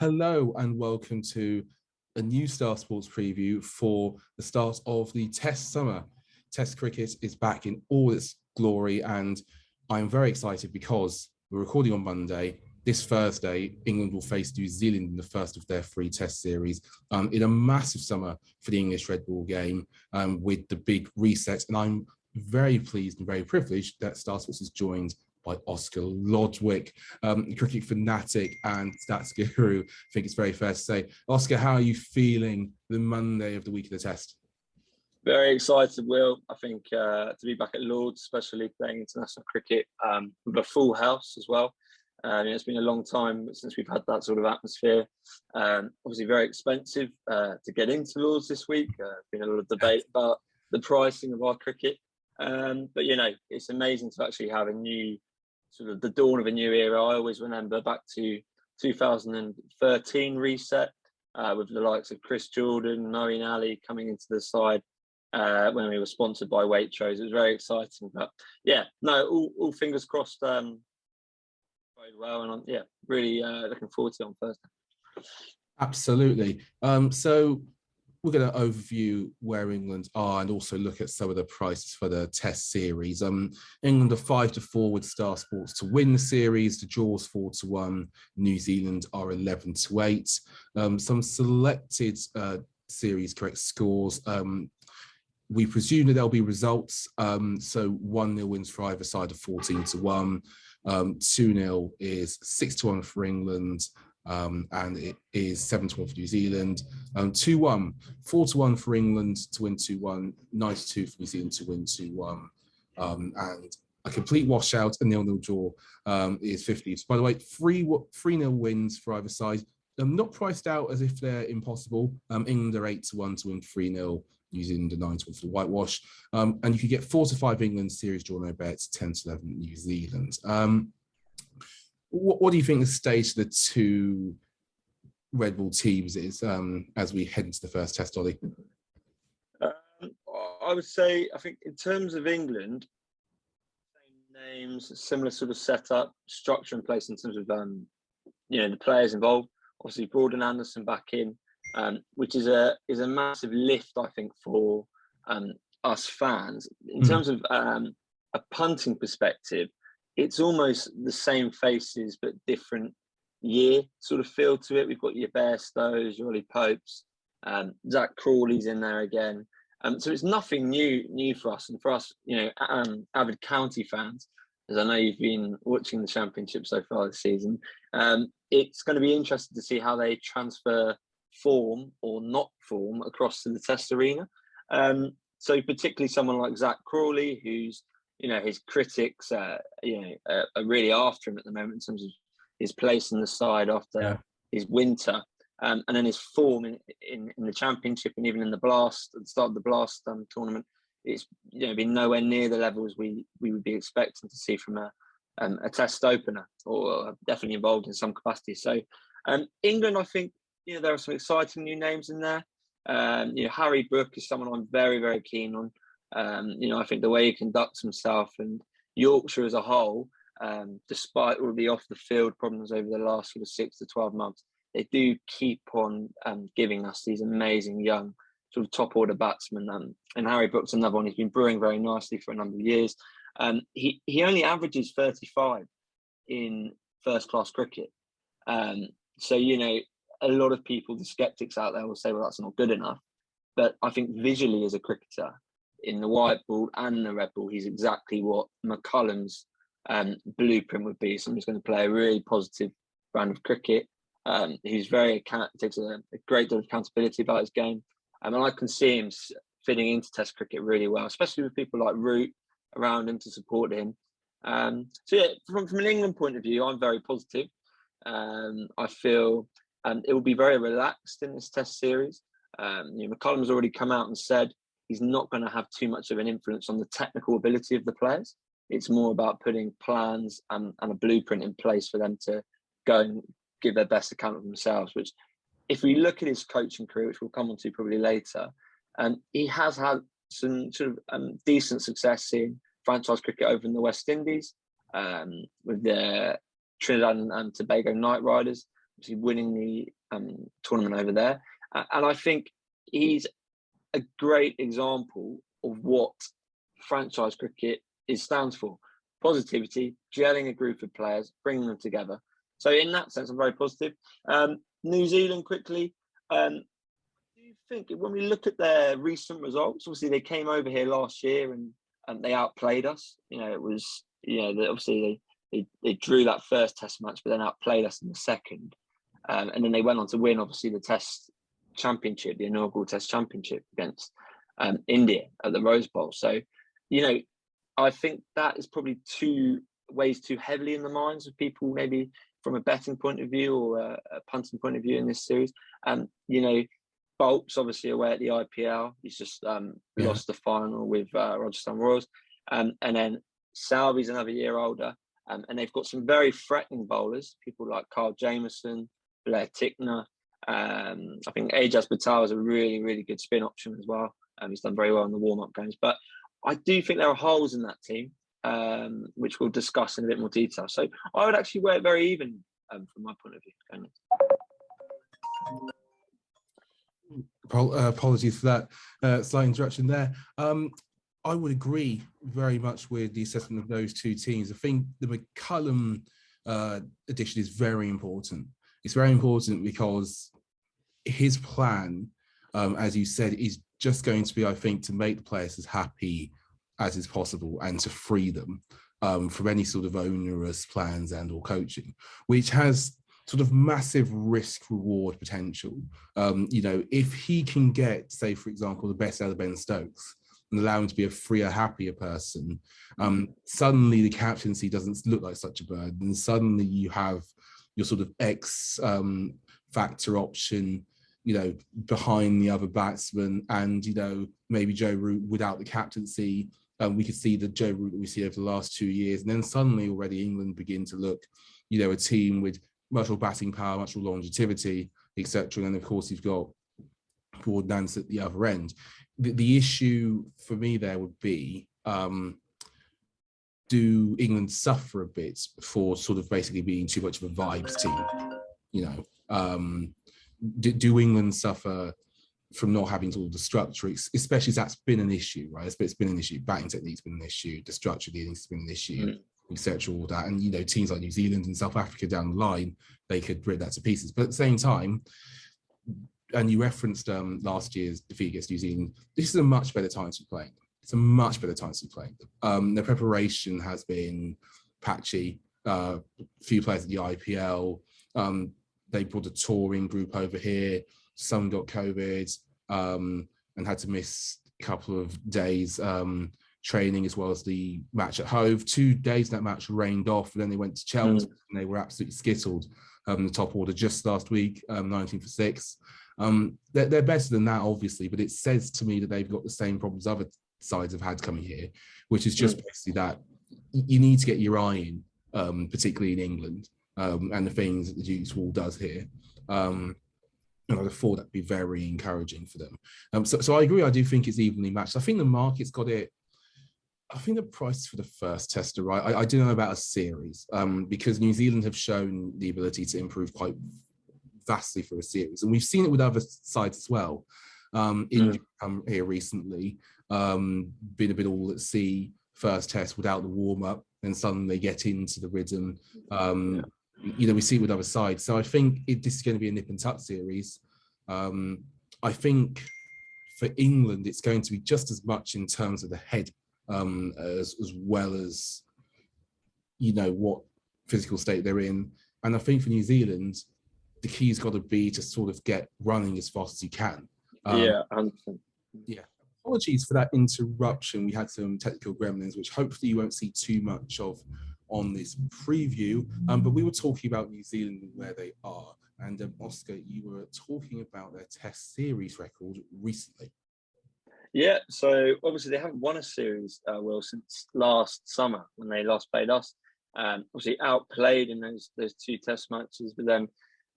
Hello and welcome to a new Star Sports preview for the start of the Test summer. Test cricket is back in all its glory, and I'm very excited because we're recording on Monday. This Thursday, England will face New Zealand in the first of their three Test series in a massive summer for the English Red Ball game with the big reset. And I'm very pleased and very privileged that Star Sports is joined by Oscar Lodwick, cricket fanatic and stats guru. I think it's very fair to say. Oscar, how are you feeling the Monday of the week of the Test? Very excited, Will. I think to be back at Lord's, especially playing international cricket with a full house as well. It's been a long time since we've had that sort of atmosphere. Obviously very expensive to get into Lord's this week. There's been a lot of debate about the pricing of our cricket. But, you know, it's amazing to actually have a new, sort of the dawn of a new era. I always remember back to 2013 reset with the likes of Chris Jordan, Moeen Ali coming into the side when we were sponsored by Waitrose. It was very exciting. But yeah, no, all fingers crossed very well. And I'm really looking forward to it on Thursday. Absolutely. So we're going to overview where England are and also look at some of the prices for the Test series. England are 5-4 with Star Sports to win the series. The draws 4-1. New Zealand are 11-8. Some selected series correct scores. We presume that there'll be results. So 1-0 wins for either side of 14-1. 2-0 is 6-1 for England. And it is 7-1 for New Zealand. 2-1, 4-1 for England to win 2-1, 9-2 for New Zealand to win 2-1. And a complete washout, a 0-0 draw is 50. So by the way, 3-0 wins for either side. Not priced out as if they're impossible. England are 8-1 to win 3-0. New Zealand are 9-1 for the whitewash. And you can get 4-5 England series draw no bets, 10-11 New Zealand. What do you think the stage of the two Red Bull teams is as we head into the first Test, Ollie? I would say, I think in terms of England, same names, similar sort of setup, structure in place in terms of the players involved. Obviously, Broad and Anderson back in, which is a massive lift, I think, for us fans in terms of a punting perspective. It's almost the same faces, but different year sort of feel to it. We've got your Bairstows, your Ollie Popes, Zach Crawley's in there again. So it's nothing new for us. And for us, avid county fans, as I know you've been watching the Championship so far this season, it's going to be interesting to see how they transfer form or not form across to the Test arena. So particularly someone like Zach Crawley, who's his critics, are really after him at the moment in terms of his place in the side after his winter, and then his form in the Championship and even in the Blast at the start of the Blast tournament. It's been nowhere near the levels we would be expecting to see from a Test opener, or definitely involved in some capacity. So England, I think there are some exciting new names in there. Harry Brook is someone I'm very, very keen on. I think the way he conducts himself and Yorkshire as a whole, despite all the off-the-field problems over the last sort of 6 to 12 months, they do keep on giving us these amazing young sort of top-order batsmen. And Harry Brook's another one. He's been brewing very nicely for a number of years. He only averages 35 in first-class cricket. So, a lot of people, the sceptics out there, will say, well, that's not good enough. But I think visually as a cricketer, in the white ball and the red ball, he's exactly what McCullum's blueprint would be. Someone who's going to play a really positive brand of cricket. He's takes a great deal of accountability about his game. And I can see him fitting into Test cricket really well, especially with people like Root around him to support him. From an England point of view, I'm very positive. I feel it will be very relaxed in this Test series. McCullum's already come out and said he's not going to have too much of an influence on the technical ability of the players. It's more about putting plans and a blueprint in place for them to go and give their best account of themselves, which, if we look at his coaching career, which we'll come on to probably later, he has had some sort of decent success in franchise cricket over in the West Indies with the Trinidad and Tobago Knight Riders. obviously winning the tournament over there. And I think he's a great example of what franchise cricket stands for. Positivity, gelling a group of players, bringing them together. So in that sense, I'm very positive. New Zealand, quickly. Do you think when we look at their recent results, obviously they came over here last year and they outplayed us. It was, obviously they drew that first test match, but then outplayed us in the second. And then they went on to win, obviously, the test championship, the inaugural test championship against India at the Rose Bowl. So, I think that is probably weighs too heavily in the minds of people, maybe from a betting point of view or a punting point of view in this series. Bolt's obviously away at the IPL. He's just lost the final with Rajasthan Royals. And then Salvi's another year older. And they've got some very threatening bowlers, people like Carl Jamieson, Blair Tickner. I think Ajaz Patel is a really, really good spin option as well. He's done very well in the warm-up games. But I do think there are holes in that team, which we'll discuss in a bit more detail. So I would actually weigh it very even from my point of view. Apologies for that slight interruption there. I would agree very much with the assessment of those two teams. I think the McCullum addition is very important. It's very important because his plan, as you said, is just going to be, I think, to make the players as happy as is possible and to free them from any sort of onerous plans and or coaching, which has sort of massive risk reward potential. If he can get, say, for example, the best out of Ben Stokes and allow him to be a freer, happier person, suddenly the captaincy doesn't look like such a burden. And suddenly you have your sort of X factor option, behind the other batsman, and, maybe Joe Root without the captaincy. We could see the Joe Root that we see over the last 2 years. And then suddenly already England begin to look, a team with much more batting power, much more longevity, etc. And then, of course, you've got Broad Nance at the other end. The issue for me there would be, do England suffer a bit for sort of basically being too much of a vibes team? Do England suffer from not having all the structure, especially as that's been an issue, right? It's been an issue. Batting technique's been an issue. The structure leading's been an issue, etc. All that, and teams like New Zealand and South Africa down the line, they could rip that to pieces. But at the same time, and you referenced last year's defeat against New Zealand, this is a much better time to be playing. It's a much better time to be playing. Their preparation has been patchy. Few players at the IPL. They brought a touring group over here. Some got COVID and had to miss a couple of days training, as well as the match at Hove. 2 days that match rained off, and then they went to Chelsea and they were absolutely skittled. The top order just last week, 19 for 6. They're better than that, obviously, but it says to me that they've got the same problems other sides have had coming here, which is just basically that you need to get your eye in, particularly in England, and the things that the Duke's Wall does here. And I'd thought that'd be very encouraging for them. So I agree. I do think it's evenly matched. I think the market's got it. I think the price for the first test are right. I do know about a series because New Zealand have shown the ability to improve quite vastly for a series, and we've seen it with other sides as well. India come here recently, been a bit all at sea first test without the warm up, and suddenly they get into the rhythm. We see it with other sides. So I think this is going to be a nip and tuck series. I think for England, it's going to be just as much in terms of the head as well as, what physical state they're in. And I think for New Zealand, the key's got to be to sort of get running as fast as you can. 100%. Yeah. Apologies for that interruption. We had some technical gremlins, which hopefully you won't see too much of on this preview, but we were talking about New Zealand and where they are, and Oscar, you were talking about their test series record recently. Yeah, so obviously they haven't won a series, Will, since last summer when they last played us. Obviously outplayed in those 2 test matches, but then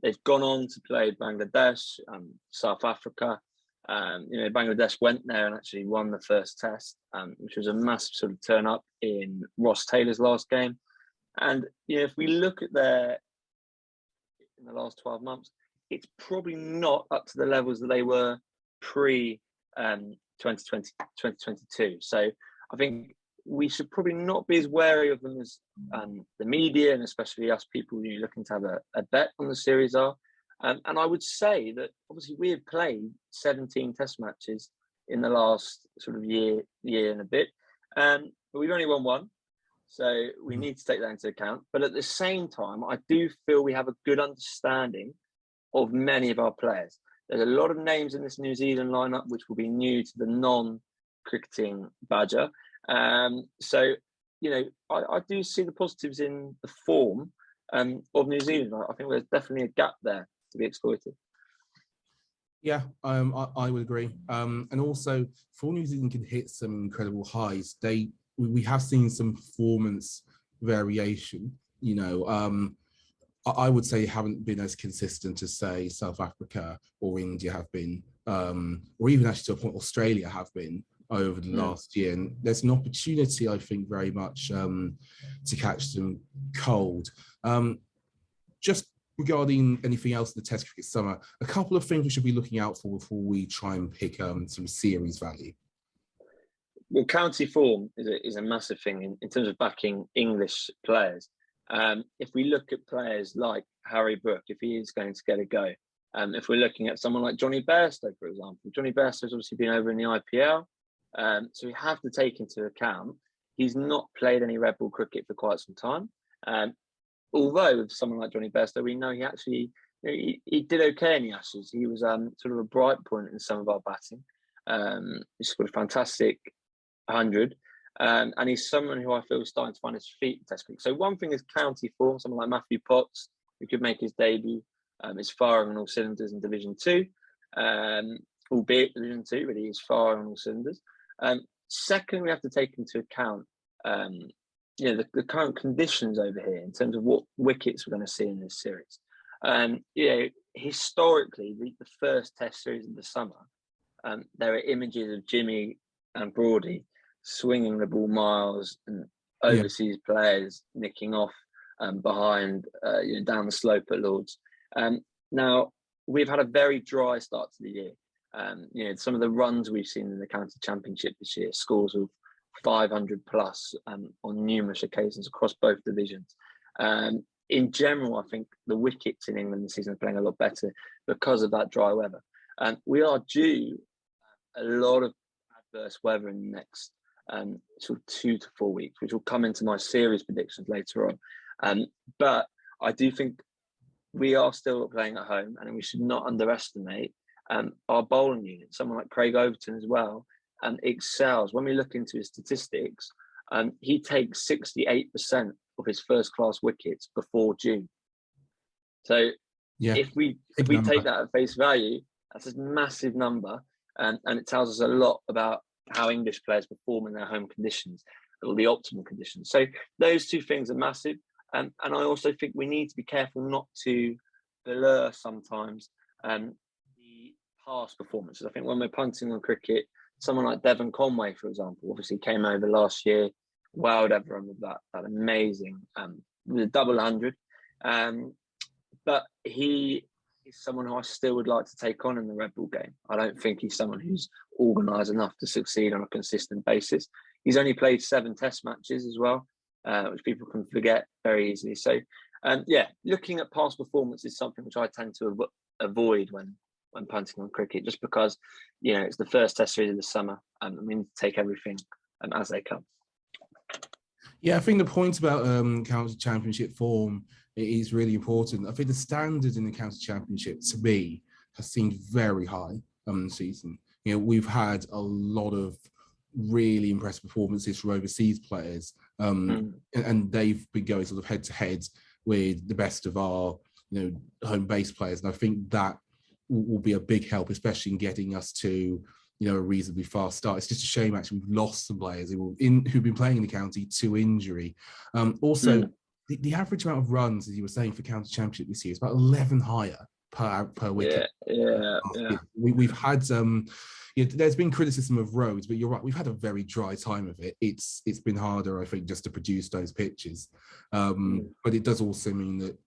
they've gone on to play Bangladesh, South Africa. Bangladesh went there and actually won the first test, which was a massive sort of turn up in Ross Taylor's last game. And if we look at their in the last 12 months, it's probably not up to the levels that they were pre 2020, 2022. So I think we should probably not be as wary of them as the media and especially us people who are looking to have a bet on the series are. And I would say that obviously we have played 17 test matches in the last sort of year and a bit, but we've only won one. So we need to take that into account. But at the same time, I do feel we have a good understanding of many of our players. There's a lot of names in this New Zealand lineup which will be new to the non-cricketing badger. So, you know, I do see the positives in the form of New Zealand. I think there's definitely a gap there to be exploited. Yeah, I would agree. And also, for New Zealand can hit some incredible highs, we have seen some performance variation. You know, I would say haven't been as consistent as say South Africa or India have been, or even actually to a point Australia have been over the last year. And there's an opportunity, I think, very much to catch them cold. Just regarding anything else in the Test cricket summer, a couple of things we should be looking out for before we try and pick some series value. Well, county form is a massive thing in terms of backing English players. If we look at players like Harry Brook, if he is going to get a go, if we're looking at someone like Johnny Bairstow, for example, Johnny Bairstow's obviously been over in the IPL, so we have to take into account he's not played any red ball cricket for quite some time. Although with someone like Johnny Bairstow, we know he actually he did okay in the Ashes. He was sort of a bright point in some of our batting. He scored a fantastic 100. And he's someone who I feel is starting to find his feet in Test cricket. So one thing is county form, someone like Matthew Potts, who could make his debut, is firing on all cylinders in Division 2, albeit Division 2, but he is firing on all cylinders. Second, we have to take into account the current conditions over here in terms of what wickets we're going to see in this series. Historically, the first Test series of the summer, there are images of Jimmy and Broady swinging the ball miles and overseas players nicking off behind down the slope at Lords. Now we've had a very dry start to the year. Some of the runs we've seen in the county championship this year, scores of 500 plus on numerous occasions across both divisions. In general, I think the wickets in England this season are playing a lot better because of that dry weather. We are due a lot of adverse weather in the next sort of 2 to 4 weeks, which will come into my series predictions later on. But I do think we are still playing at home, and we should not underestimate our bowling unit. Someone like Craig Overton as well excels. When we look into his statistics, he takes 68% of his first class wickets before June. So if we take that at face value, that's a massive number, and it tells us a lot about how English players perform in their home conditions, or the optimal conditions. So those two things are massive. And I also think we need to be careful not to blur sometimes the past performances. I think when we're punting on cricket, someone like Devon Conway, for example, obviously came over last year, wowed everyone with that amazing, with a double 100. But he is someone who I still would like to take on in the red ball game. I don't think he's someone who's organised enough to succeed on a consistent basis. He's only played 7 test matches as well, which people can forget very easily. So, looking at past performance is something which I tend to avoid when punting on cricket, just because, it's the first test series of the summer, and we need to take everything as they come. Yeah, I think the point about county championship form is really important. I think the standard in the county championship, to me, has seemed very high this season. We've had a lot of really impressive performances from overseas players, and they've been going sort of head to head with the best of our home base players, and I think that will be a big help, especially in getting us to a reasonably fast start. It's just a shame actually we've lost some players who've been playing in the county to injury. The average amount of runs, as you were saying, for county championship this year is about 11 higher per wicket. Yeah. We've had there's been criticism of roads, but you're right, we've had a very dry time of it. It's been harder, I think, just to produce those pitches, but it does also mean that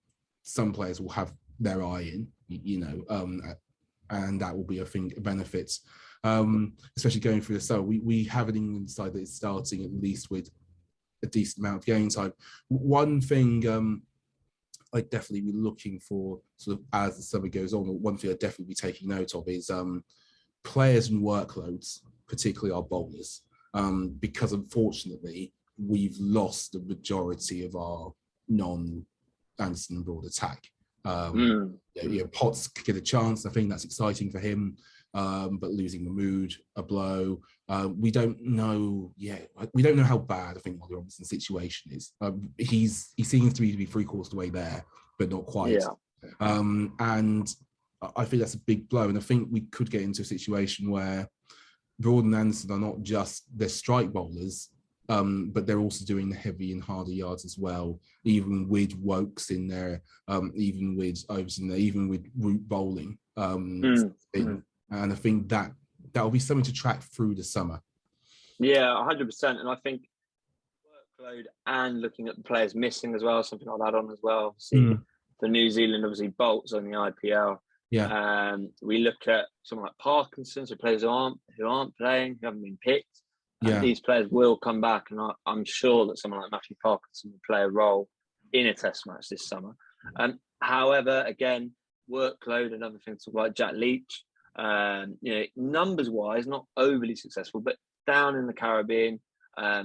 some players will have their eye in, and that will be, I think, a benefit, especially going through the summer. We have an England side that is starting at least with a decent amount of game time. One thing I'd definitely be looking for sort of as the summer goes on, or one thing I'd definitely be taking note of is players and workloads, particularly our bowlers, because unfortunately we've lost the majority of our non-Anderson Broad attack. Potts could get a chance. I think that's exciting for him, but losing Mahmood, a blow. We don't know yet. We don't know how bad I think Ollie Robinson's situation is. He seems to be 3/4 the way there, but not quite. And I think that's a big blow. And I think we could get into a situation where Broad and Anderson are not just their strike bowlers, but they're also doing the heavy and harder yards as well, even with Wokes in there, even with Overs in there, even with root bowling. And I think that'll be something to track through the summer. Yeah, 100%. And I think workload and looking at the players missing as well, something I'll add on as well. See, for New Zealand, obviously Bolt's on the IPL. Yeah. We look at someone like Parkinson, so players who aren't playing, who haven't been picked. These players will come back, and I'm sure that someone like Matthew Parkinson will play a role in a Test match this summer. However, again, workload, another thing to talk about. Jack Leach, numbers wise, not overly successful, but down in the Caribbean,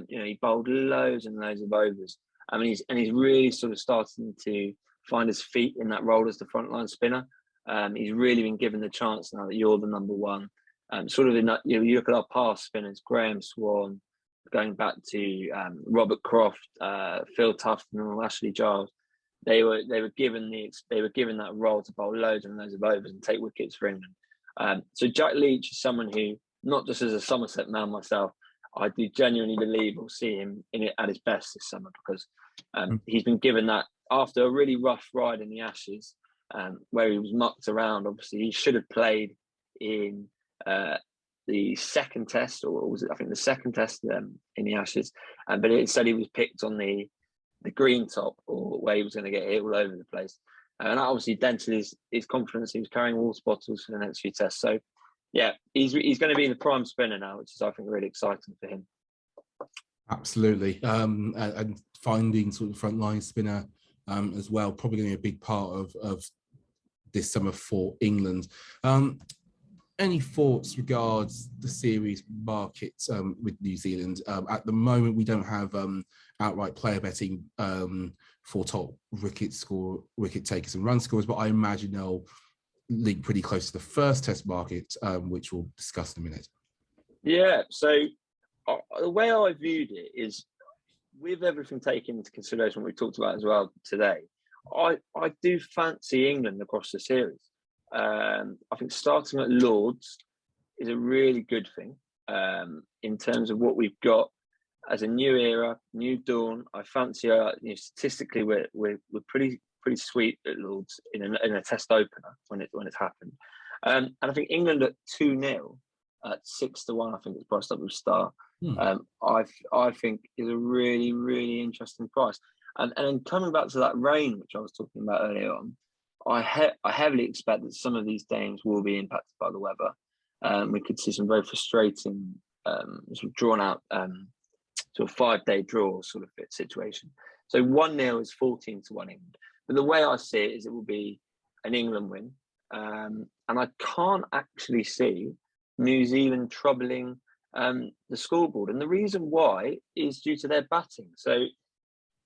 he bowled loads and loads of overs. I mean, he's really sort of starting to find his feet in that role as the frontline spinner. He's really been given the chance now that you're the number one. Sort of in that, you look at our past spinners, Graham Swan, going back to Robert Croft, Phil Tufton, and Ashley Giles. They were given that role to bowl loads and loads of overs and take wickets for England. So Jack Leach is someone who, not just as a Somerset man myself, I do genuinely believe we'll see him at his best this summer, because he's been given that after a really rough ride in the Ashes, where he was mucked around. Obviously, he should have played in the second test, or was it, I think, the second test in the Ashes, but instead he was picked on the green top, or where he was going to get hit all over the place, and that obviously dented his confidence. He was carrying water bottles for the next few tests. So yeah, he's going to be the prime spinner now, which is, I think, really exciting for him. Absolutely. And finding sort of frontline spinner as well, probably going to be a big part of this summer for England. Any thoughts regards the series market with New Zealand? At the moment, we don't have outright player betting for top wicket takers and run scorers, but I imagine they'll link pretty close to the first test market, which we'll discuss in a minute. Yeah, so the way I viewed it is, with everything taken into consideration, what we talked about as well today, I do fancy England across the series. I think starting at Lords is a really good thing in terms of what we've got as a new era, new dawn. I fancy, statistically, we're pretty sweet at Lords in a test opener when it's happened, and I think England at 2-0 at 6-1, I think it's priced up with Star. I think is a really, really interesting price. And then coming back to that rain, which I was talking about earlier on, I heavily expect that some of these games will be impacted by the weather. We could see some very frustrating, sort of drawn out, sort of 5-day draw sort of fit situation. So 1-0 is 14-1 England. But the way I see it is it will be an England win. And I can't actually see New Zealand troubling the scoreboard. And the reason why is due to their batting. So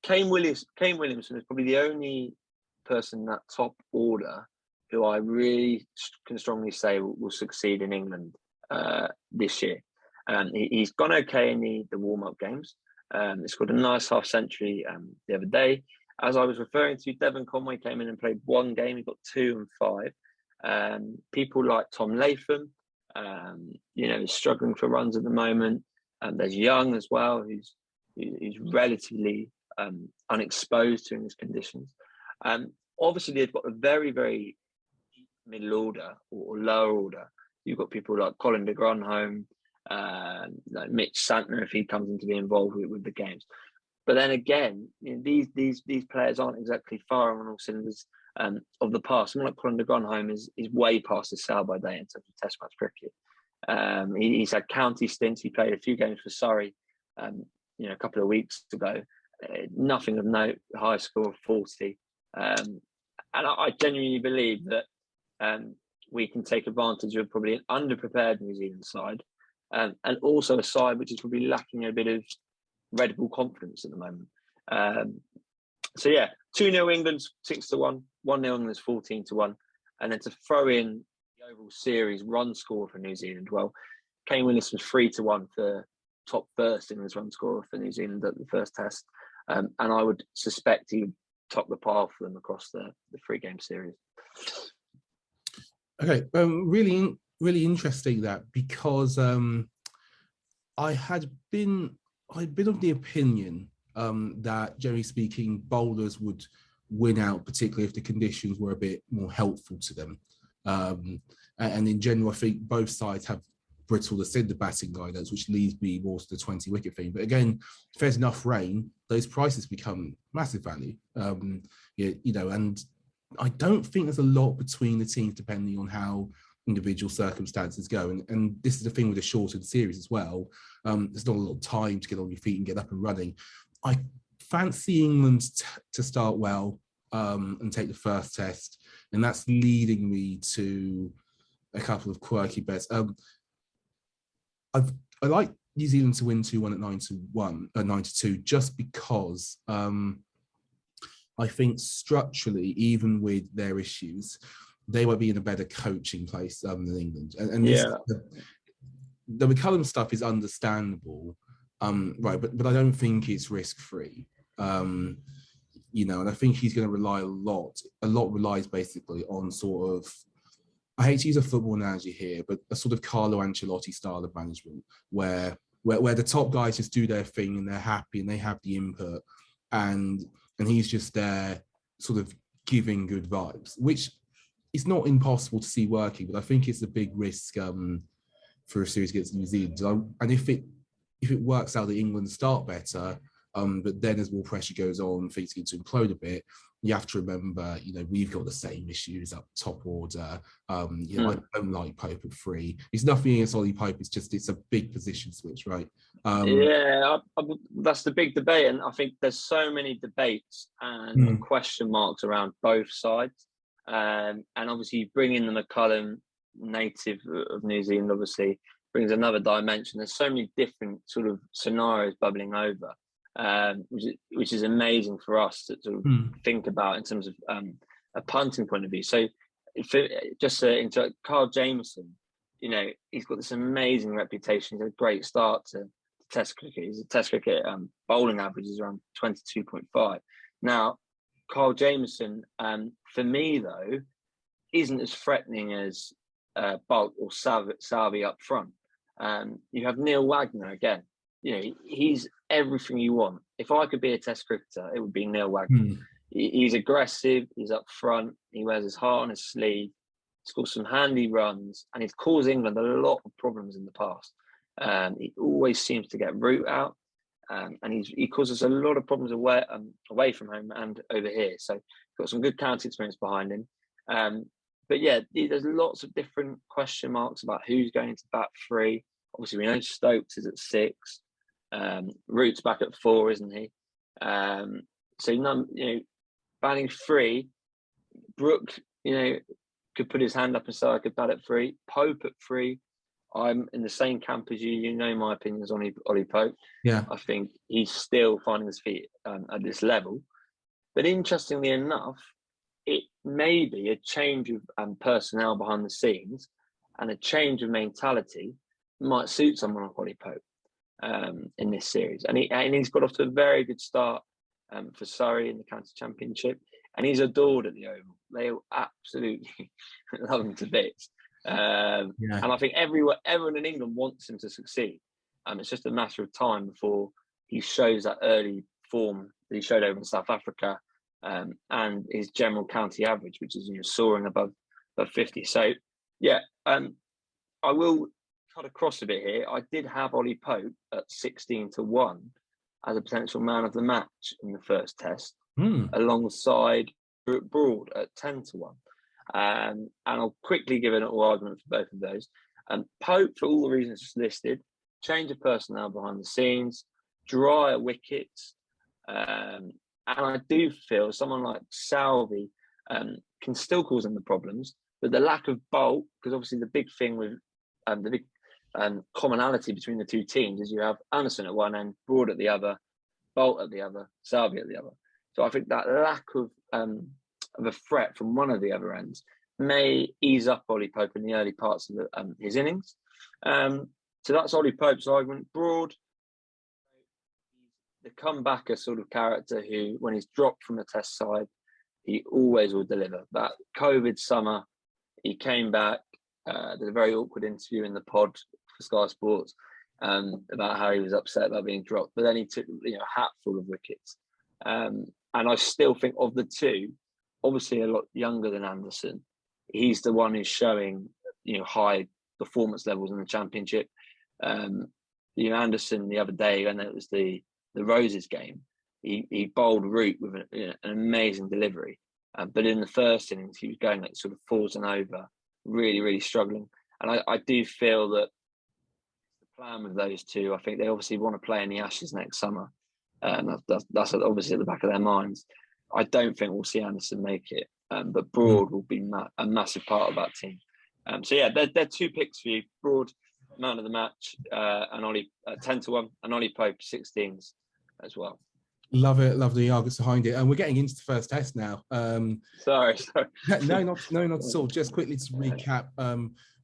Kane Williamson is probably the only person in that top order who I really can strongly say will succeed in England this year. He's gone okay in the warm-up games. He scored a nice half-century the other day. As I was referring to, Devon Conway came in and played one game. He got 2 and 5. People like Tom Latham, is struggling for runs at the moment. There's Young as well, who's relatively unexposed to his conditions. Obviously, they've got a very, very middle order or lower order. You've got people like Colin de Grandhomme, like Mitch Santner, if he comes in to be involved with the games. But then again, these players aren't exactly firing on all cylinders of the past. Someone like Colin de Grandhomme is way past his sell-by date in terms of Test match cricket. He's had county stints. He played a few games for Surrey, a couple of weeks ago. Nothing of note. High score of 40. And I genuinely believe that we can take advantage of probably an underprepared New Zealand side, and also a side which is probably lacking a bit of Red Bull confidence at the moment. 2-0 England 6-1, 1-0 England 14-1, and then to throw in the overall series run score for New Zealand. Well, Kane Williamson's 3-1 for top first England's run score for New Zealand at the first test, and I would suspect he would top the pile for them across the 3-game series. Okay, really interesting that, because I'd been of the opinion that, generally speaking, bowlers would win out, particularly if the conditions were a bit more helpful to them. And in general, I think both sides have brittle ascendant batting guidance, which leads me more to the 20-wicket thing. But again, if there's enough rain, those prices become massive value. And I don't think there's a lot between the teams depending on how individual circumstances go. And this is the thing with a shortened series as well. There's not a lot of time to get on your feet and get up and running. I fancy England to start well and take the first test. And that's leading me to a couple of quirky bets. I like New Zealand to win 2-1 at 9-2, just because I think structurally, even with their issues, they might be in a better coaching place than England. And the McCullum stuff is understandable, right? But I don't think it's risk-free. And I think he's going to rely a lot relies basically on sort of, I hate to use a football analogy here, but a sort of Carlo Ancelotti style of management where the top guys just do their thing and they're happy and they have the input, and he's just there sort of giving good vibes, which is not impossible to see working, but I think it's a big risk for a series against New Zealand. And if it works out that England start better, but then as more pressure goes on, things begin to implode a bit, you have to remember, we've got the same issues up top order. I don't like Pope at 3. It's nothing against Ollie Pope. It's a big position switch, right? That's the big debate. And I think there's so many debates and question marks around both sides. And obviously you bring in the McCullum, native of New Zealand, obviously brings another dimension. There's so many different sort of scenarios bubbling over. Which is amazing for us to sort of think about in terms of a punting point of view. So, into Carl Jameson, he's got this amazing reputation. He's had a great start to Test cricket. His Test cricket bowling average is around 22.5. Now, Carl Jameson, for me though, isn't as threatening as Bolt or Salvi up front. You have Neil Wagner again. He's everything you want. If I could be a Test cricketer, it would be Neil Wagner. He's aggressive, he's up front, he wears his heart on his sleeve, scores some handy runs, and he's caused England a lot of problems in the past. He always seems to get root out, and he causes a lot of problems away from home and over here. So he's got some good county experience behind him. But yeah, there's lots of different question marks about who's going to bat 3. Obviously, we know Stokes is at 6. Root's back at 4, isn't he? So batting 3, Brook, could put his hand up and say I could bat at 3. Pope at 3. I'm in the same camp as you. You know my opinions on Ollie Pope. Yeah, I think he's still finding his feet at this level. But interestingly enough, it may be a change of personnel behind the scenes and a change of mentality might suit someone like Ollie Pope in this series. And he's got off to a very good start for Surrey in the county championship, and he's adored at the Oval. They absolutely love him to bits. And I think everyone in England wants him to succeed. It's just a matter of time before he shows that early form that he showed over in South Africa, and his general county average, which is soaring above 50. So I will cut across a bit here. I did have Ollie Pope at 16-1 as a potential man of the match in the first test, alongside Broad at 10-1. And I'll quickly give an little argument for both of those. Pope, for all the reasons just listed, change of personnel behind the scenes, drier wickets. And I do feel someone like Salvi can still cause them the problems, but the lack of bulk, because obviously the big thing with the big commonality between the two teams is you have Anderson at one end, Broad at the other, Bolt at the other, Salvi at the other. So I think that lack of a threat from one of the other ends may ease up Ollie Pope in the early parts of his innings. So that's Ollie Pope's argument. Broad, the comebacker sort of character who, when he's dropped from the Test side, he always will deliver. That COVID summer, he came back. There's a very awkward interview in the pod for Sky Sports about how he was upset about being dropped, but then he took a hatful of wickets. And I still think of the two, obviously a lot younger than Anderson, he's the one who's showing high performance levels in the Championship. Anderson the other day, when it was the Roses game, he bowled Root with an amazing delivery. But in the first innings, he was going sort of falls and over, really, really struggling. And I do feel that the plan with those two, I think they obviously want to play in the Ashes next summer. That's obviously at the back of their minds. I don't think we'll see Anderson make it, but Broad will be a massive part of that team. So yeah, they're two picks for you. Broad, man of the match, and Ollie 10-1, and Ollie Pope 16s as well. Love it, love the arguments behind it. And we're getting into the first test now. Sorry. No, not at all. Just quickly to recap,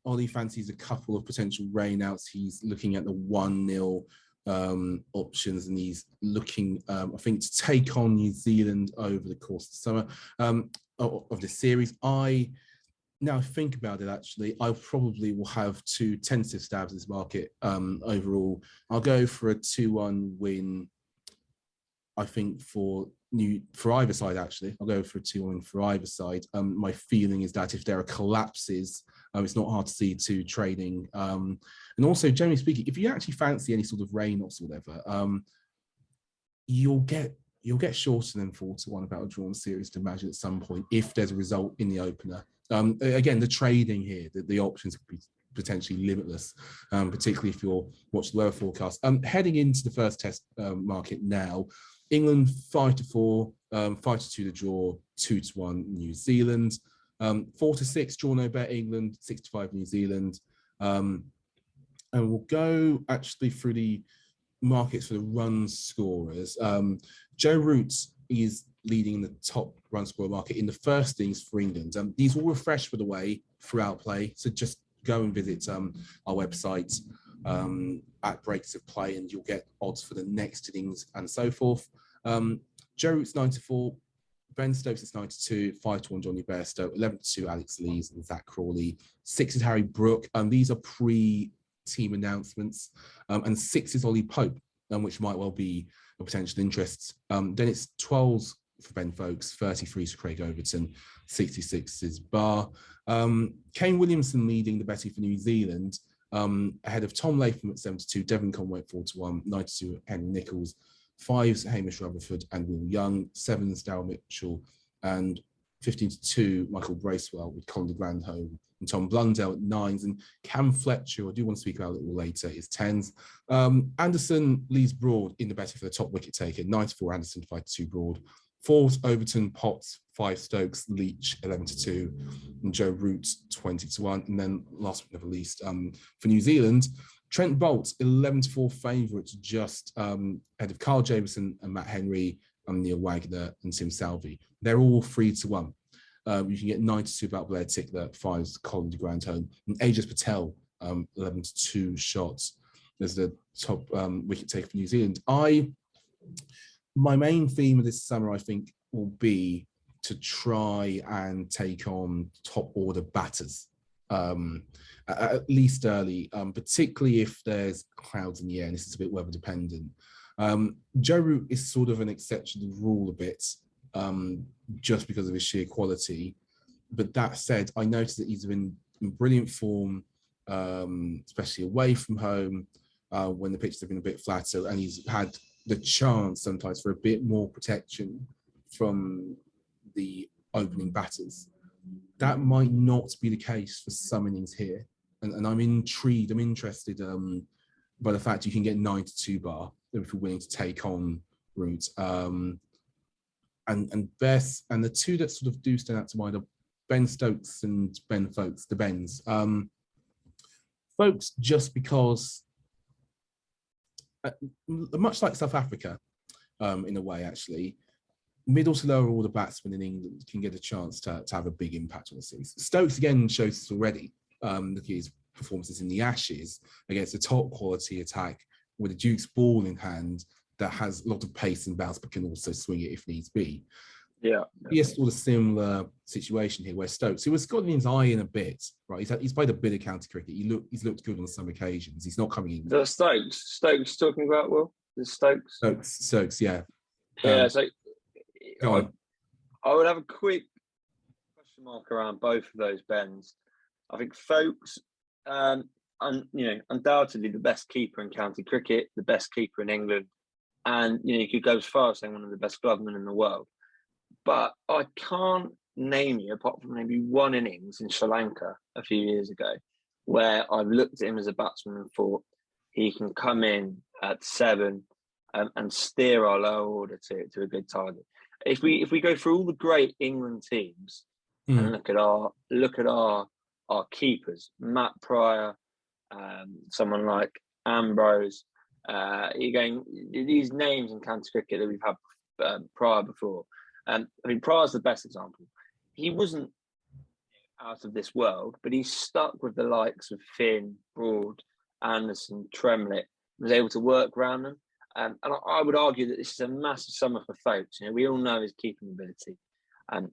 Ollie fancies a couple of potential rainouts. He's looking at the 1-0 options, and he's looking, I think, to take on New Zealand over the course of the summer of this series. Now think about it, actually, I probably will have two tentative stabs at this market overall. I'll go for a 2-1 win, I think, for either side, actually. I'll go for a 2-1 for either side. My feeling is that if there are collapses, it's not hard to see two trading. And also, generally speaking, if you actually fancy any sort of rain or whatever, you'll get shorter than 4-1 about a drawn series to imagine at some point if there's a result in the opener. Again, the trading here, the options could be potentially limitless, particularly if you're watching lower forecasts. Heading into the first test market now, England 5-4, 5-2 the draw, 2-1 New Zealand, 4-6 draw no bet England, 6-5 New Zealand. And we'll go actually through the markets for the run scorers. Joe Root is leading the top run scorer market in the first innings for England. These will refresh, by the way, throughout play. So just go and visit our website at breaks of play, and you'll get odds for the next innings and so forth. Joe Root's 9-4, Ben Stokes is 9-2, 5-1 Johnny Bairstow, 11-2 Alex Lees and Zach Crawley, 6 is Harry Brook. These are pre-team announcements, and 6 is Ollie Pope, which might well be a potential interest. Then it's 12s for Ben Stokes, 33s for Craig Overton, 66 is Barr. Kane Williamson leading the betting for New Zealand, ahead of Tom Latham at 72, Devon Conway at 4-1, 92 Henry Nichols, 5s Hamish Rutherford and Will Young, 7s Darryl Mitchell, and 15-2 Michael Bracewell with Colin de Grandhomme and Tom Blundell at 9s, and Cam Fletcher, who I do want to speak about a little later, is 10s. Anderson leads Broad in the betting for the top wicket taker, 9-4 Anderson, 5-2 Broad. 4s Overton, Potts, 5 Stokes, Leach 11-2, and Joe Root 20-1. And then last but not least, for New Zealand, Trent Bolt 11-4 favourites, just ahead of Carl Jamieson and Matt Henry and Neil Wagner and Tim Salvi. They're all 3-1. You can get 9-2 about Blair Tickler, 5s Colin de Grandhomme, and Ajas Patel 11-2 shots as the top wicket taker for New Zealand. My main theme of this summer, I think, will be to try and take on top order batters, at least early, particularly if there's clouds in the air and this is a bit weather dependent. Joe Root is sort of an exception to the rule a bit, just because of his sheer quality. But that said, I noticed that he's been in brilliant form, especially away from home, when the pitches have been a bit flatter, and he's had the chance sometimes for a bit more protection from the opening batters. That might not be the case for some innings here. And I'm intrigued, I'm interested by the fact you can get 92 bar if you're willing to take on Root. And Bess, and the two that sort of do stand out to mind are Ben Stokes and Ben Folks, the Bens. Folks, just because, much like South Africa, in a way, actually, middle to lower order batsmen in England can get a chance to have a big impact on the series. Stokes, again, shows this already. Look at his performances in the Ashes against a top quality attack with a Duke's ball in hand that has a lot of pace and bounce, but can also swing it if needs be. Yeah. He has sort of similar situation here where Stokes, who has gotten his eye in a bit, right? He's played a bit of county cricket. He's looked good on some occasions. He's not coming in. The Stokes talking about, Will? The Stokes? Stokes, yeah. Yeah, so I would have a quick question mark around both of those Bens. I think Folks, undoubtedly the best keeper in county cricket, the best keeper in England, and you could go as far as saying one of the best glovemen in the world. But I can't name you, apart from maybe one innings in Sri Lanka a few years ago, where I've looked at him as a batsman and thought he can come in at 7 and steer our lower order to a good target. If we go through all the great England teams and look at our keepers, Matt Pryor, someone like Ambrose, you're going these names in county cricket that we've had Pryor before. I mean, Pryor's the best example. He wasn't out of this world, but he stuck with the likes of Finn, Broad, Anderson, Tremlett, was able to work around them. And I would argue that this is a massive summer for Folks. We all know his keeping ability,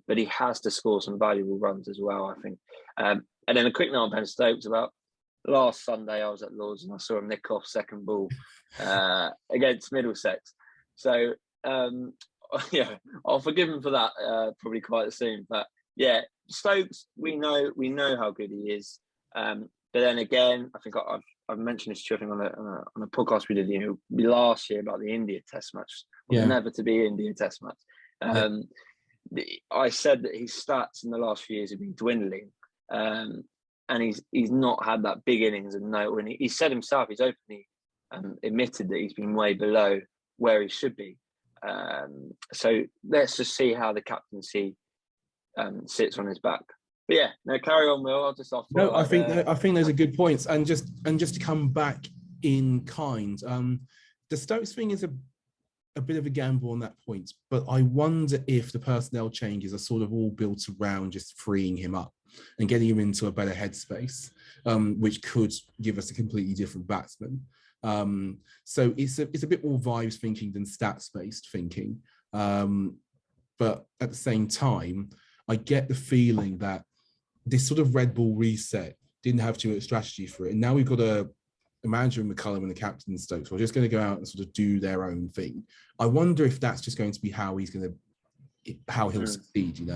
but he has to score some valuable runs as well, I think. And then a quick note on Ben Stokes about last Sunday, I was at Lord's and I saw him nick off second ball against Middlesex. So, yeah, I'll forgive him for that probably quite soon. But yeah, Stokes, we know how good he is. But then again, I think I've mentioned this to you, I think on a podcast we did last year about the India Test match. Never to be India Test match. I said that his stats in the last few years have been dwindling, and he's not had that big innings of note. And he said himself, he's openly admitted that he's been way below where he should be. So let's just see how the captaincy sits on his back. But yeah, no, carry on, Will. I'll just off. No, I think those are good points. And just to come back in kind, the Stokes thing is a bit of a gamble on that point. But I wonder if the personnel changes are sort of all built around just freeing him up and getting him into a better headspace, which could give us a completely different batsman. So it's a bit more vibes thinking than stats based thinking. But at the same time, I get the feeling that this sort of Red Bull reset didn't have too much strategy for it. And now we've got a manager in McCullum and the captain in Stokes who are just going to go out and sort of do their own thing. I wonder if that's just going to be how he'll succeed,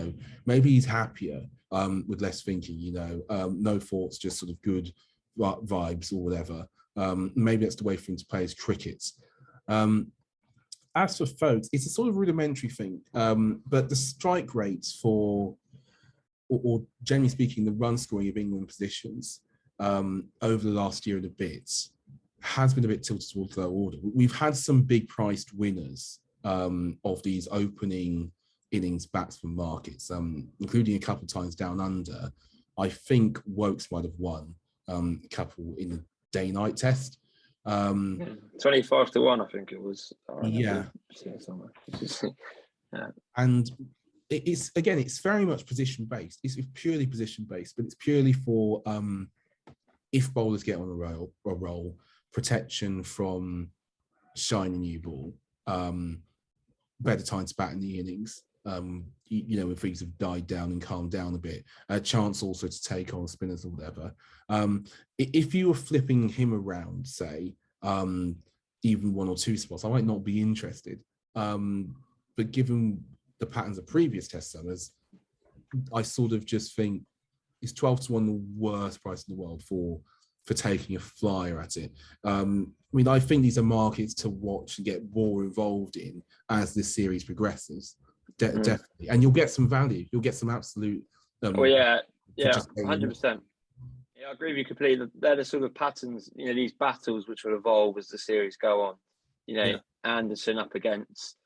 Maybe he's happier with less thinking, no thoughts, just sort of good vibes or whatever. Maybe that's the way for him to play his cricket. As for Folks, it's a sort of rudimentary thing, but the strike rates or generally speaking, the run scoring of England positions over the last year and a bit has been a bit tilted towards low order. We've had some big priced winners of these opening innings batsman markets, including a couple of times down under. I think Wokes might have won a couple in the day-night test. 25 to 1, I think it was. Yeah. Yeah. And it's very much position based. It's purely position based, but it's purely for if bowlers get on a roll, protection from shiny new ball, better time to bat in the innings. When things have died down and calmed down a bit, a chance also to take on spinners or whatever. If you were flipping him around, say, even 1 or 2 spots, I might not be interested. But given the patterns of previous test summers, I sort of just think is 12 to 1 the worst price in the world for taking a flyer at it. I think these are markets to watch and get more involved in as this series progresses. Definitely, and you'll get some value. You'll get some absolute. Oh yeah, yeah, just getting 100%. Yeah, I agree with you completely. They're the sort of patterns, these battles which will evolve as the series go on. Anderson up against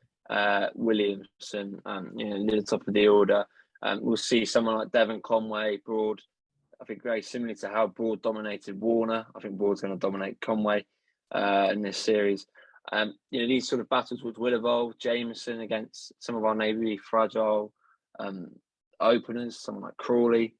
Williamson, near the top of the order. We'll see someone like Devon Conway, Broad. I think very similarly to how Broad dominated Warner. I think Broad's going to dominate Conway in this series. These sort of battles which will evolve. Jameson against some of our maybe fragile openers, someone like Crawley.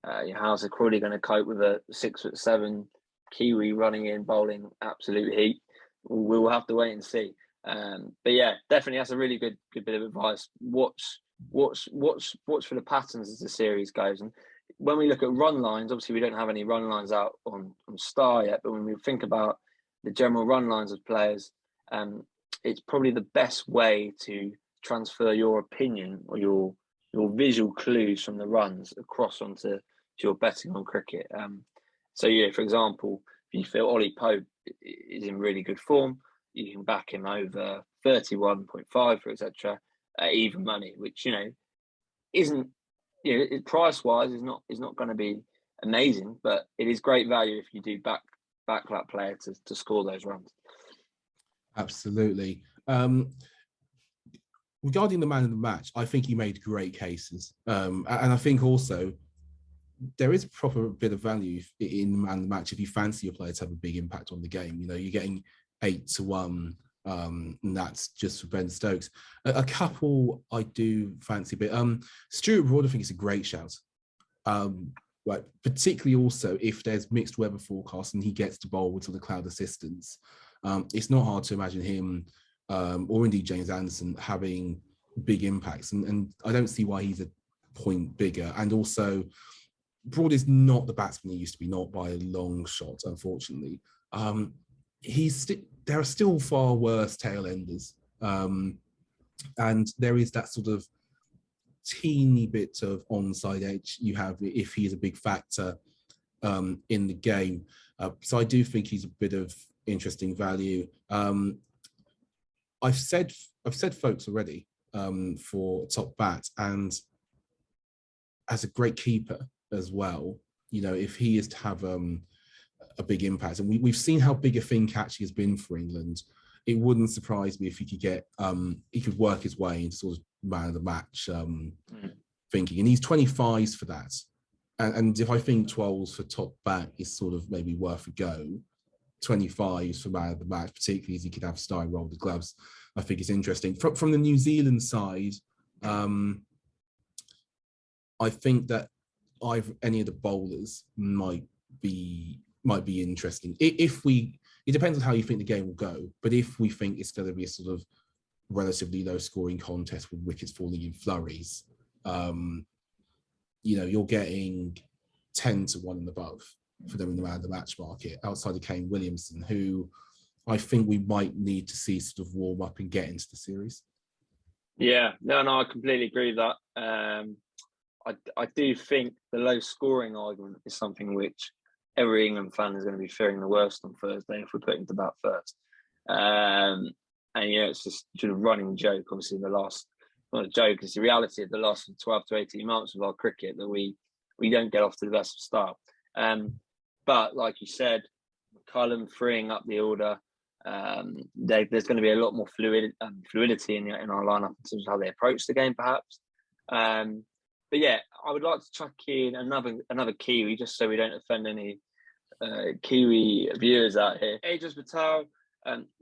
How's Crawley going to cope with a 6'7" Kiwi running in, bowling absolute heat? We'll have to wait and see. But yeah, definitely that's a really good bit of advice. Watch for the patterns as the series goes. And when we look at run lines, obviously we don't have any run lines out on Star yet, but when we think about the general run lines of players, it's probably the best way to transfer your opinion or your visual clues from the runs across onto your betting on cricket. So for example, if you feel Ollie Pope is in really good form, you can back him over 31.5 for etc. Even money, which isn't price wise is not going to be amazing, but it is great value if you do back that player to score those runs. Absolutely. Regarding the man of the match, I think he made great cases, and I think also there is a proper bit of value in the man of the match if you fancy your player to have a big impact on the game. You're getting 8-1, and that's just for Ben Stokes. A couple I do fancy, but Stuart Broad, I think is a great shout. Right, particularly also if there's mixed weather forecasts and he gets to bowl with sort of cloud assistance. It's not hard to imagine him or indeed James Anderson having big impacts, and I don't see why he's a point bigger. And also, Broad is not the batsman he used to be, not by a long shot, unfortunately. There are still far worse tail enders, and there is that sort of teeny bit of onside edge you have if he is a big factor in the game. So I do think he's a bit of interesting value. I've said folks already for top bat, and as a great keeper as well, if he is to have a big impact, and we've seen how big a thing catching has been for England, it wouldn't surprise me if he could work his way into sort of man of the match thinking, and he's 25s for that. And if I think 12s for top bat is sort of maybe worth a go, 25s for man of the match, particularly as he could have Stein roll the gloves, I think is interesting. From the New Zealand side, I think that any of the bowlers might be interesting. It depends on how you think the game will go, but if we think it's going to be a sort of relatively low scoring contest with wickets falling in flurries, you're getting 10-1 and above for them in the man of the match market, outside of Kane Williamson, who I think we might need to see sort of warm up and get into the series. Yeah, no, I completely agree with that. I do think the low scoring argument is something which every England fan is going to be fearing the worst on Thursday if we put into bat first. And it's just sort of running joke. Obviously, not a joke, it's the reality of the last 12 to 18 months of our cricket that we don't get off to the best of start. But like you said, McCullum freeing up the order. There's going to be a lot more fluidity in our lineup in terms of how they approach the game, perhaps. But yeah, I would like to chuck in another Kiwi, just so we don't offend any Kiwi viewers out here. Ajaz Patel,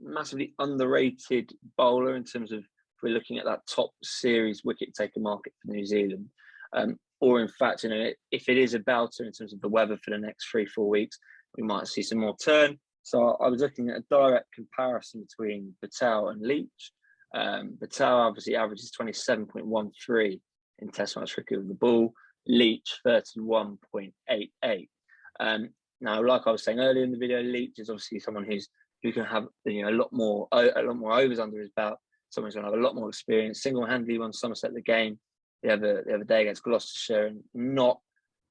massively underrated bowler in terms of if we're looking at that top series wicket taker market for New Zealand. Or in fact, if it is a belter in terms of the weather for the next 3-4 weeks, we might see some more turn. So I was looking at a direct comparison between Patel and Leach. Patel obviously averages 27.13 in Test match cricket with the ball. Leach 31.88. Now, like I was saying earlier in the video, Leach is obviously someone who can have a lot more overs under his belt. Someone who's going to have a lot more experience. Single-handedly won Somerset the game the other day against Gloucestershire, and not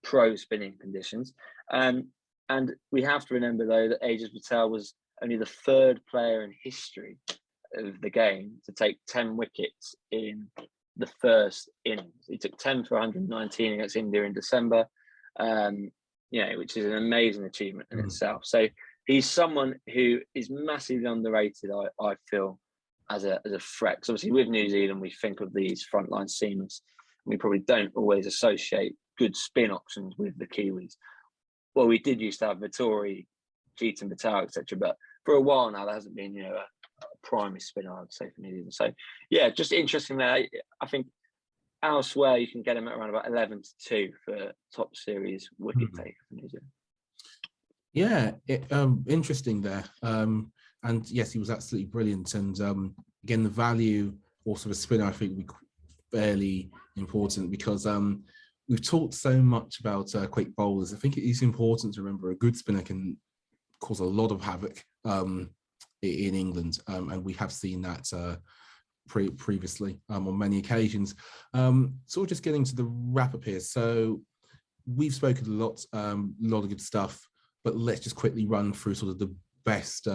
pro spinning conditions. And we have to remember though that Ajaz Patel was only the third player in history of the game to take 10 wickets in the first innings. He took 10 for 119 against India in December, which is an amazing achievement in itself. So he's someone who is massively underrated, I feel, as a threat. 'Cause obviously with New Zealand, we think of these frontline seamers. We probably don't always associate good spin options with the Kiwis. Well, we did used to have Vittori, Jeetan Patel, etc. But for a while now, there hasn't been, a primary spinner, I would say, for New Zealand. So, yeah, just interesting there. I think elsewhere you can get him at around about 11-2 for top series wicket taker for New Zealand. Yeah, interesting there. And yes, he was absolutely brilliant. And again, the value also of a spinner, I think, would be fairly important because we've talked so much about quick bowlers. I think it is important to remember a good spinner can cause a lot of havoc in England, and we have seen that previously on many occasions. Sort of just getting to the wrap up here. So we've spoken a lot of good stuff, but let's just quickly run through sort of the best.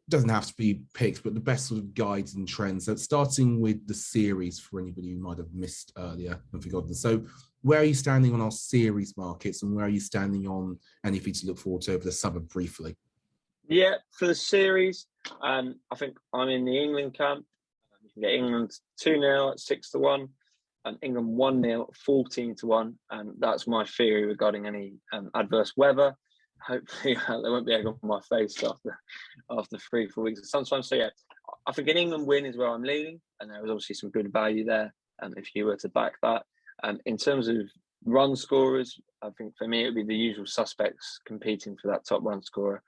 Doesn't have to be picks, but the best sort of guides and trends. So starting with the series for anybody who might have missed earlier and forgotten. So where are you standing on our series markets, and where are you standing on anything to look forward to over the summer briefly? Yeah, for the series, I think I'm in the England camp. You can get England 2-0 at 6-1, and England 1-0 at 14-1, and that's my theory regarding any adverse weather. Hopefully, there won't be egg on my face after 3-4 weeks of sunshine. So yeah, I think an England win is where I'm leaning, and there was obviously some good value there. If you were to back that, in terms of run scorers, I think for me it would be the usual suspects competing for that top run scorer.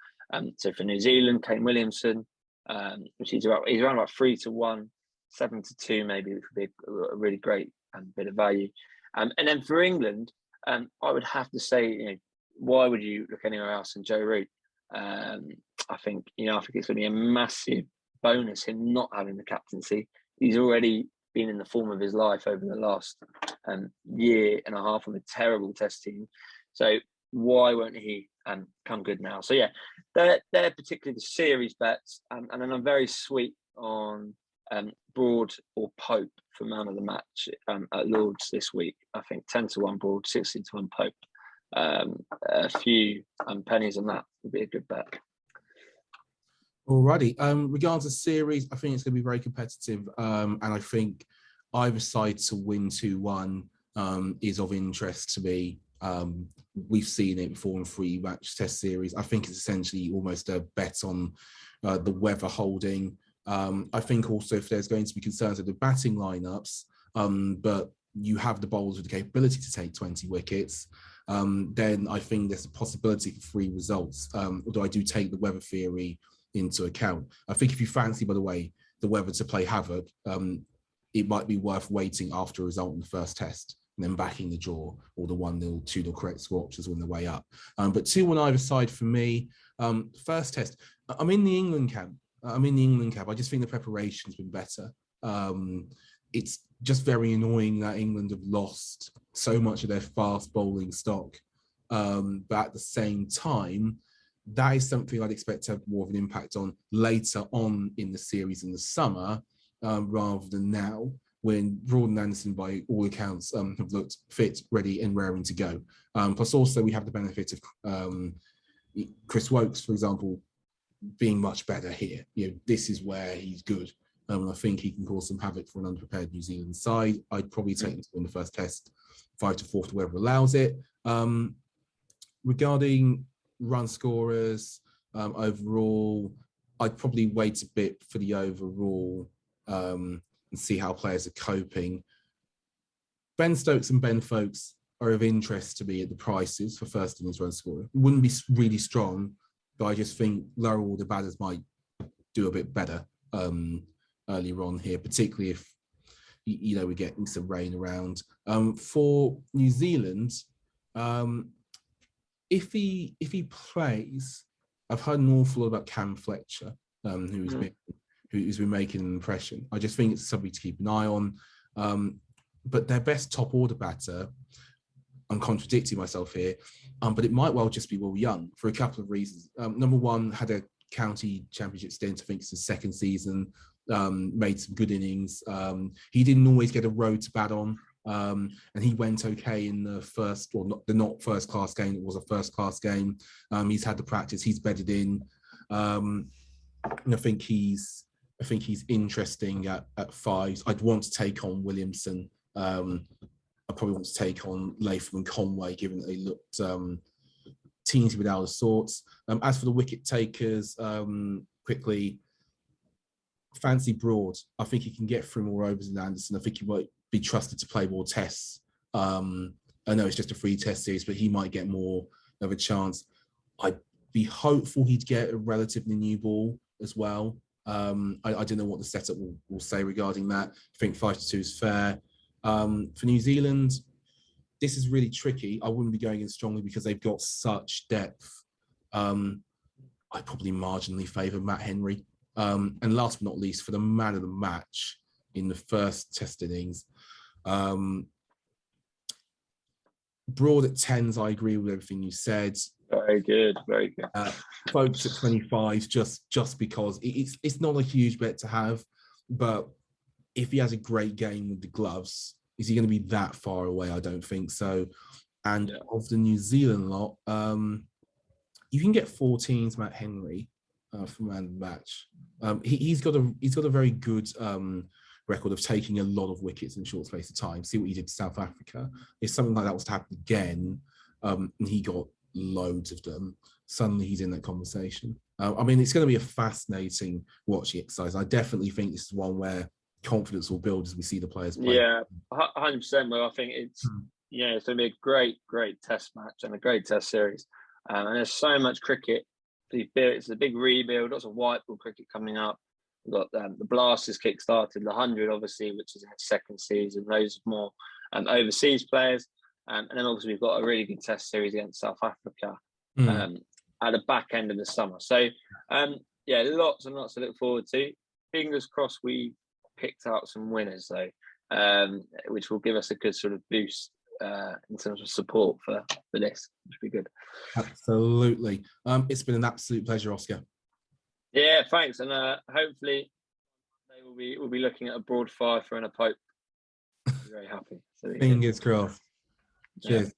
So for New Zealand, Kane Williamson, which he's around about 3-1, 7-2 maybe, which would be a really great bit of value. And then for England, I would have to say, why would you look anywhere else than Joe Root? I think it's going to be a massive bonus him not having the captaincy. He's already been in the form of his life over the last year and a half on a terrible test team. So why won't he come good now? So yeah, they're particularly the series bets, and then I'm very sweet on Broad or Pope for man of the match at Lords this week. I think 10-1 Broad, 16-1 Pope. A few pennies on that would be a good bet. Alrighty. Regards to series, I think it's going to be very competitive, and I think either side to win 2-1 is of interest to me. We've seen it before in 3-match test series. I think it's essentially almost a bet on the weather holding. I think also if there's going to be concerns with the batting lineups, but you have the bowlers with the capability to take 20 wickets, then I think there's a possibility for 3 results, although I do take the weather theory into account. I think if you fancy, by the way, the weather to play havoc, it might be worth waiting after a result in the first test and then backing the draw or the 1-0, 2-0 correct score options on the way up. But 2 on either side for me. First test, I'm in the England camp. I just think the preparation's been better. It's just very annoying that England have lost so much of their fast bowling stock. But at the same time, that is something I'd expect to have more of an impact on later on in the series in the summer, rather than now, when Broad and Anderson, by all accounts, have looked fit, ready and raring to go. Plus also we have the benefit of Chris Wokes, for example, being much better here. This is where he's good. And I think he can cause some havoc for an unprepared New Zealand side. I'd probably take him to win the first test, 5-4 to whoever allows it. Regarding run scorers, overall, I'd probably wait a bit for the overall and see how players are coping. Ben Stokes and Ben Stokes are of interest to me at the prices for first innings run scorer. Wouldn't be really strong, but I just think lower order batters might do a bit better earlier on here, particularly if we're getting some rain around. For New Zealand, if he plays, I've heard an awful lot about Cam Fletcher, who's been making an impression. I just think it's something to keep an eye on. But their best top order batter, I'm contradicting myself here, but it might well just be Will Young for a couple of reasons. Number one, had a county championship stint. I think it's his second season. made some good innings. He didn't always get a road to bat on, and he went okay in the first, or not first class game. It was a first class game. He's had the practice. He's bedded in. And I think he's interesting at fives. I'd want to take on Williamson. I probably want to take on Latham and Conway, given that they looked teensy with out of sorts. As for the wicket takers, quickly, fancy Broad. I think he can get through more overs than Anderson. I think he might be trusted to play more tests. I know it's just a free test series, but he might get more of a chance. I'd be hopeful he'd get a relatively new ball as well. I don't know what the setup will say regarding that. I think 5-2 is fair. For New Zealand, this is really tricky. I wouldn't be going in strongly because they've got such depth. I probably marginally favour Matt Henry. And last but not least, for the man of the match in the first test innings, Broad at 10s, I agree with everything you said. Very good, very good. Folks at 25s, just because it's not a huge bet to have, but if he has a great game with the gloves, is he going to be that far away? I don't think so. And of the New Zealand lot, you can get 14s Matt Henry for man of the match. He's got a very good record of taking a lot of wickets in a short space of time. See what he did to South Africa. If something like that was to happen again, and he got loads of them, suddenly he's in that conversation. I mean, it's going to be a fascinating watching exercise. I definitely think this is one where confidence will build as we see the players play. Yeah, 100%. Well, I think it's it's going to be a great test match and a great test series. And there's so much cricket. It's a big rebuild. Lots of white ball cricket coming up. We've got the Blasters kick-started, the 100 obviously, which is in its second season. Loads of more overseas players, and then obviously we've got a really good test series against South Africa at the back end of the summer. So lots and lots to look forward to. Fingers crossed we picked out some winners though, which will give us a good sort of boost in terms of support for this, which would be good. Absolutely. It's been an absolute pleasure, Oscar. Yeah, thanks, and hopefully we'll be looking at a Broad Fifer and a Pope. Very happy. So, Fingers crossed. Cheers.